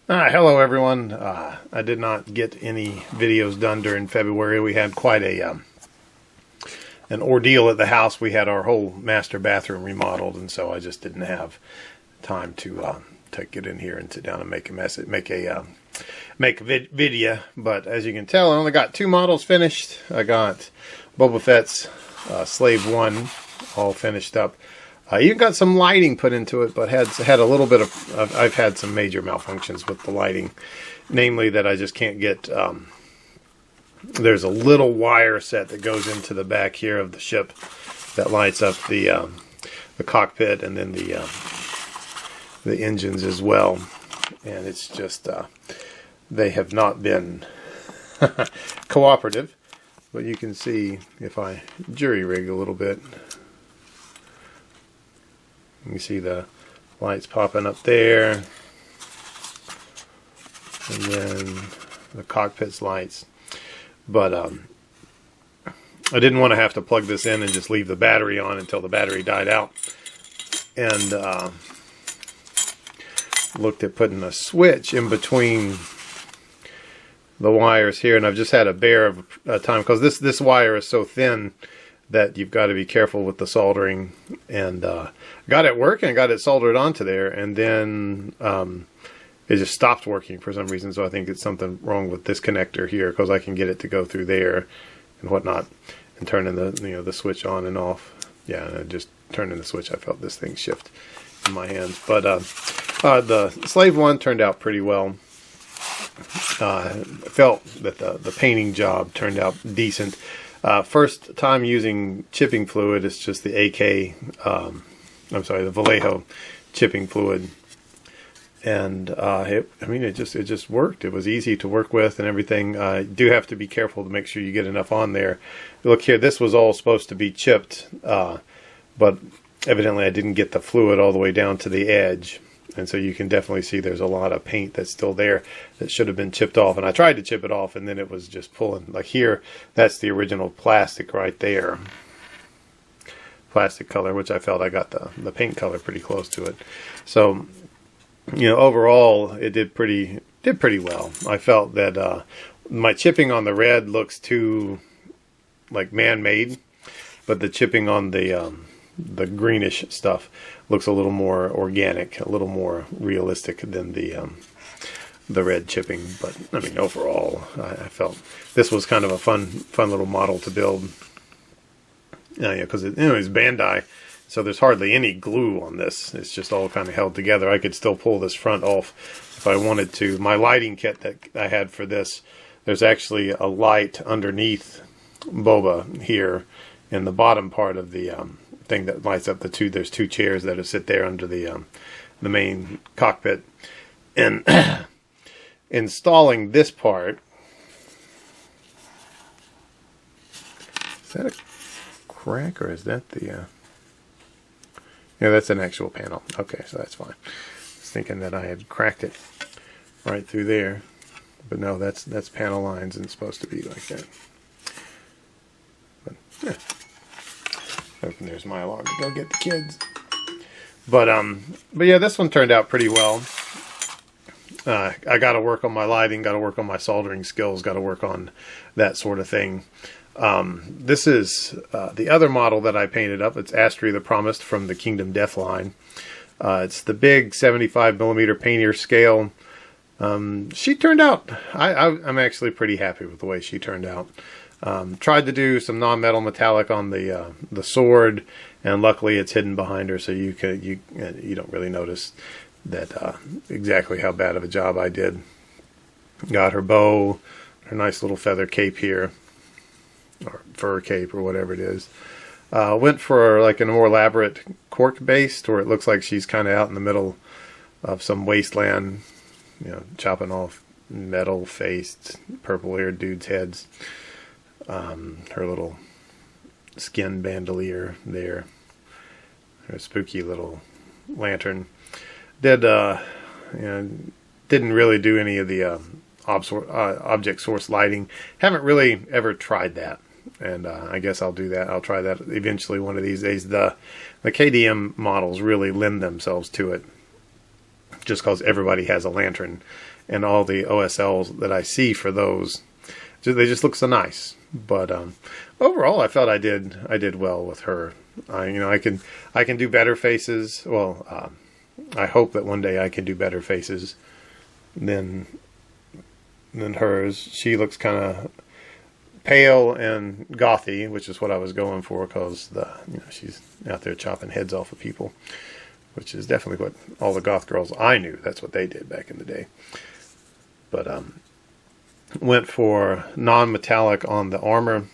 Hello everyone. I did not get any videos done during February. We had quite an ordeal at the house. We had our whole master bathroom remodeled, and so I just didn't have time to get in here and sit down and make a video. But as you can tell, I only got 2 models finished. I got Boba Fett's Slave 1 all finished up. Even got some lighting put into it, but had a little bit of I've had some major malfunctions with the lighting, namely that I just can't get. There's a little wire set that goes into the back here of the ship that lights up the cockpit and then the engines as well, and it's just they have not been cooperative. But you can see if I jury rig a little bit. You can see the lights popping up there, and then the cockpit's lights. But I didn't want to have to plug this in and just leave the battery on until the battery died out. And looked at putting a switch in between the wires here, and I've just had a bear of a time because this wire is so thin that you've got to be careful with the soldering, and got it working, got it soldered onto there, and then it just stopped working for some reason. So I think it's something wrong with this connector here, because I can get it to go through there and whatnot, and turning the switch on and off. Yeah, and just turning the switch, I felt this thing shift in my hands. But the Slave 1 turned out pretty well. I felt that the painting job turned out decent. First time using chipping fluid. It's just the the Vallejo chipping fluid, and it just worked. It was easy to work with and everything. You do have to be careful to make sure you get enough on there. Look here, this was all supposed to be chipped, but evidently I didn't get the fluid all the way down to the edge. And so you can definitely see there's a lot of paint that's still there that should have been chipped off. And I tried to chip it off, and then it was just pulling. Like here, that's the original plastic right there. Plastic color, which I felt I got the paint color pretty close to it. So, overall, it did pretty well. I felt that my chipping on the red looks too like man-made, but the chipping on the greenish stuff looks a little more organic, a little more realistic than the red chipping. But I mean, overall, I felt this was kind of a fun little model to build. Because it's Bandai, so there's hardly any glue on this. It's just all kind of held together. I could still pull this front off if I wanted to. My lighting kit that I had for this, there's actually a light underneath Boba here in the bottom part of the thing that lights up the two. There's 2 chairs that sit there under the main cockpit. And installing this part, is that a crack, or is that the yeah, that's an actual panel. Okay, so that's fine. I was thinking that I had cracked it right through there, but no, that's panel lines, and it's supposed to be like that. But yeah, open, there's my alarm to go get the kids. But yeah, this one turned out pretty well. I got to work on my lighting, got to work on my soldering skills, got to work on that sort of thing. This is the other model that I painted up. It's Astri the Promised from the Kingdom Death line. It's the big 75mm painter scale. She turned out, I'm actually pretty happy with the way she turned out. Tried to do some non-metal metallic on the sword, and luckily it's hidden behind her, so you don't really notice that exactly how bad of a job I did. Got her bow, her nice little feather cape here, or fur cape, or whatever it is. Went for like a more elaborate cork base, where it looks like she's kind of out in the middle of some wasteland, chopping off metal-faced, purple-haired dudes' heads. Her little skin bandolier there, her spooky little lantern. Didn't really do any of the object source lighting. Haven't really ever tried that. And I guess I'll do that. I'll try that eventually one of these days. The KDM models really lend themselves to it, just because everybody has a lantern and all the OSLs that I see for those, they just look so nice. But overall, I felt I did well with her. I can do better faces. Well, I hope that one day I can do better faces than hers. She looks kind of pale and gothy, which is what I was going for, because she's out there chopping heads off of people, which is definitely what all the goth girls I knew, that's what they did back in the day. But went for non-metallic on the armor,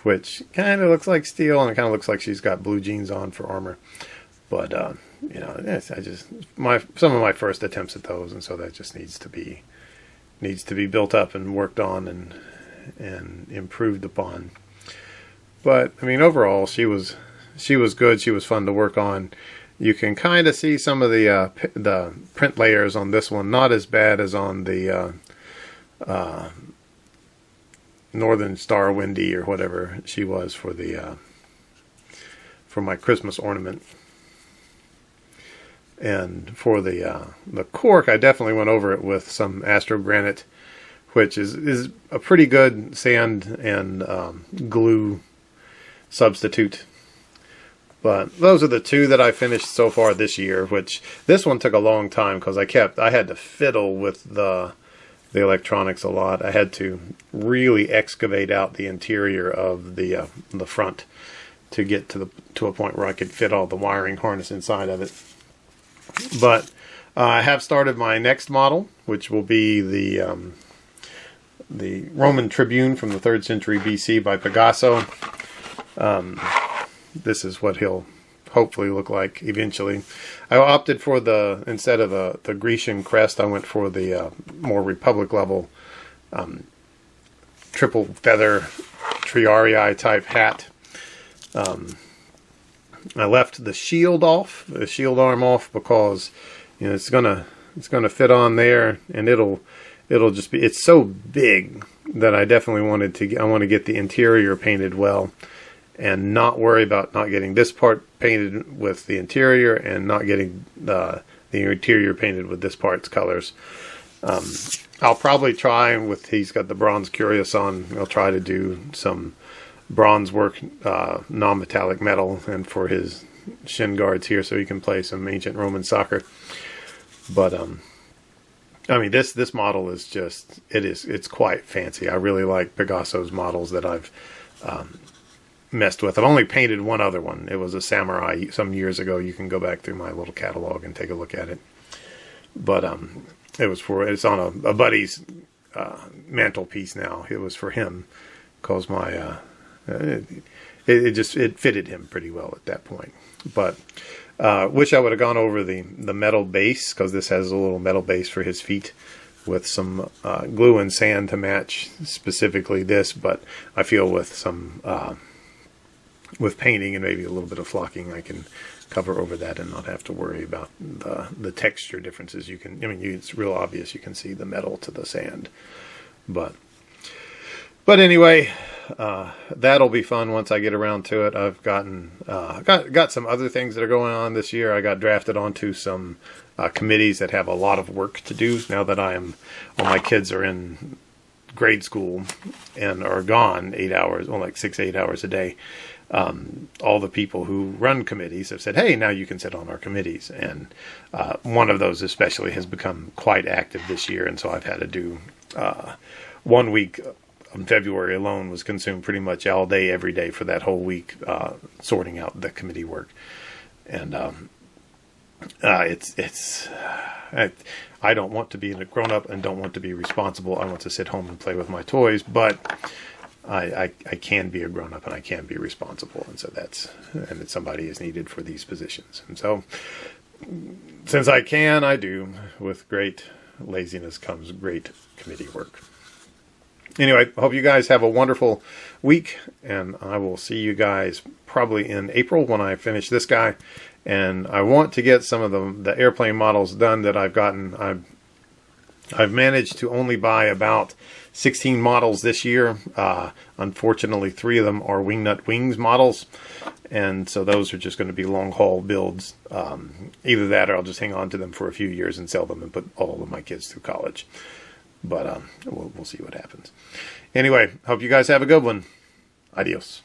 which kind of looks like steel, and it kind of looks like she's got blue jeans on for armor. But some of my first attempts at those, and so that just needs to be built up and worked on and improved upon. But I mean, overall, she was good. She was fun to work on. You can kind of see some of the print layers on this one, not as bad as on the Northern Star Windy or whatever she was for my Christmas ornament. And for the cork, I definitely went over it with some Astro Granite, which is a pretty good sand and glue substitute. But those are the two that I finished so far this year, which this one took a long time because I had to fiddle with the electronics a lot. I had to really excavate out the interior of the front to get to a point where I could fit all the wiring harness inside of it. But I have started my next model, which will be the Roman Tribune from the 3rd century BC by Picasso. This is what he'll hopefully look like eventually. I opted for instead of the Grecian crest, I went for the more Republic level triple feather Triarii type hat. I left the shield arm off, because it's gonna fit on there, and it'll just be, it's so big that I definitely want to get the interior painted well, and not worry about not getting this part painted with the interior and not getting the interior painted with this part's colors. I'll probably try he's got the bronze Curious on. I'll try to do some bronze work, non-metallic metal, and for his shin guards here, so he can play some ancient Roman soccer. But I mean, this model is it's quite fancy. I really like Picasso's models that I've messed with. I've only painted one other one. It was a samurai some years ago. You can go back through my little catalog and take a look at it. But it's on a buddy's mantelpiece now. It was for him, because my it fitted him pretty well at that point. But wish I would have gone over the metal base, because this has a little metal base for his feet with some glue and sand to match specifically this. But I feel with some with painting and maybe a little bit of flocking, I can cover over that and not have to worry about the texture differences. It's real obvious. You can see the metal to the sand. But anyway, that'll be fun once I get around to it. I've got some other things that are going on this year. I got drafted onto some committees that have a lot of work to do now that all my kids are in grade school and are gone 8 hours, like 6-8 hours a day. All the people who run committees have said, hey, now you can sit on our committees. And one of those especially has become quite active this year. And so I've had to do 1 week in February alone was consumed pretty much all day, every day for that whole week, sorting out the committee work. And I don't want to be a grown-up and don't want to be responsible. I want to sit home and play with my toys, but I can be a grown-up and I can be responsible, and so and somebody is needed for these positions. And so, since I can, I do. With great laziness comes great committee work. Anyway, I hope you guys have a wonderful week, and I will see you guys probably in April when I finish this guy. And I want to get some of the airplane models done that I've gotten. I've managed to only buy about 16 models this year. Unfortunately, 3 of them are Wingnut Wings models, and so those are just going to be long haul builds. Either that, or I'll just hang on to them for a few years and sell them and put all of my kids through college. But we'll see what happens. Anyway, hope you guys have a good one. Adios.